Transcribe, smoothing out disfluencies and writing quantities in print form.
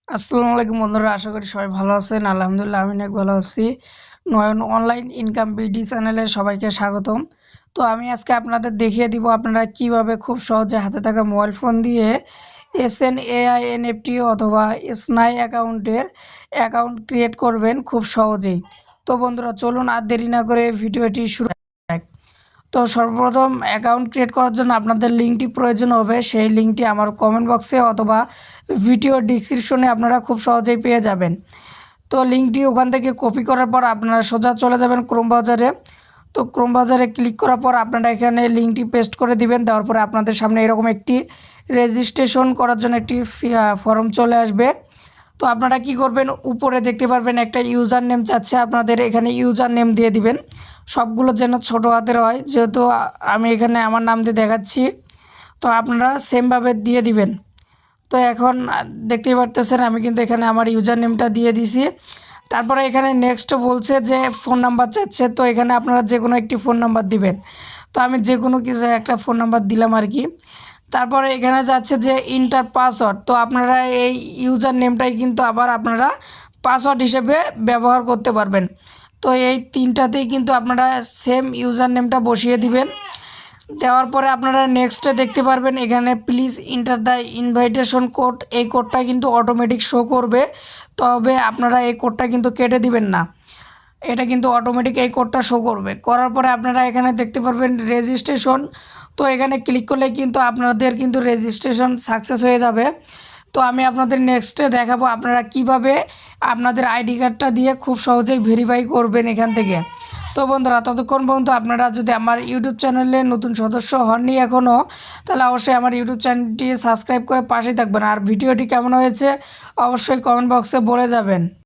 আসসালামু আলাইকুম বন্ধুরা, আশা করি সবাই ভালো আছেন। আলহামদুলিল্লাহ আমি অনেক ভালো আছি। নয়ন অনলাইন ইনকাম বিডি চ্যানেলে সবাইকে স্বাগতম। তো আমি আজকে আপনাদের দেখিয়ে দিব আপনারা কিভাবে খুব সহজে হাতে থাকা মোবাইল ফোন দিয়ে এসএনএআই এনএফটি অথবা স্নাই অ্যাকাউন্ট ক্রিয়েট করবেন খুব সহজেই। তো বন্ধুরা চলুন আর দেরি না করে ভিডিওটি শুরু। তো সর্বপ্রথম অ্যাকাউন্ট ক্রিয়েট করার জন্য আপনাদের লিঙ্কটি প্রয়োজন হবে। সেই লিঙ্কটি আমার কমেন্ট বক্সে অথবা ভিডিও ডিসক্রিপশনে আপনারা খুব সহজেই পেয়ে যাবেন। তো লিঙ্কটি ওখান থেকে কপি করার পর আপনারা সোজা চলে যাবেন ক্রোম ব্রাউজারে। তো ক্রোম ব্রাউজারে ক্লিক করার পর আপনারা এখানে লিঙ্কটি পেস্ট করে দিবেন। দেওয়ার পরে আপনাদের সামনে এরকম একটি রেজিস্ট্রেশন করার জন্য একটি ফর্ম চলে আসবে। তো আপনারা কি করবেন, উপরে দেখতে পারবেন একটা ইউজার নেম চাচ্ছে, আপনাদের এখানে ইউজার নেম দিয়ে দিবেন। সবগুলো যেন ছোটো হাতের হয়, যেহেতু আমি এখানে আমার নাম দিয়ে দেখাচ্ছি, তো আপনারা সেমভাবে দিয়ে দিবেন। তো এখন দেখতেই পারতেছেন আমি কিন্তু এখানে আমার ইউজার নেমটা দিয়ে দিছি। তারপরে এখানে নেক্সট বলছে যে ফোন নাম্বার চাচ্ছে, তো এখানে আপনারা যে কোনো একটি ফোন নাম্বার দিবেন। তো আমি যে কোনো কিছু একটা ফোন নাম্বার দিলাম আর কি। তারপরে এখানে যাচ্ছে যে ইন্টার পাসওয়ার্ড, তো আপনারা এই ইউজার নেমটাই কিন্তু আবার আপনারা পাসওয়ার্ড হিসেবে ব্যবহার করতে পারবেন। তো এই তিনটাতেই কিন্তু আপনারা সেম ইউজার নেমটা বসিয়ে দিবেন। দেওয়ার পরে আপনারা নেক্সটে দেখতে পারবেন এখানে please enter the invitation code, এই কোডটা কিন্তু অটোমেটিক শো করবে, তবে আপনারা এই কোডটা কিন্তু কেটে দিবেন না, এটা কিন্তু অটোমেটিক এই কোডটা শো করবে। করার পরে আপনারা এখানে দেখতে পারবেন রেজিস্ট্রেশন, তো এখানে ক্লিক করলে কিন্তু আপনাদের কিন্তু রেজিস্ট্রেশন সাকসেস হয়ে যাবে। তো আমি আপনাদের নেক্সটে দেখাবো আপনারা কিভাবে আপনাদের আইডি কার্ডটা দিয়ে খুব সহজেই ভেরিফাই করবেন এখান থেকে। তো বন্ধুরা ততক্ষণ পর্যন্ত আপনারা যদি আমার ইউটিউব চ্যানেলে নতুন সদস্য হননি এখনও, তাহলে অবশ্যই আমার ইউটিউব চ্যানেলটি সাবস্ক্রাইব করে পাশেই থাকবেন। আর ভিডিওটি কেমন হয়েছে অবশ্যই কমেন্ট বক্সে বলে যাবেন।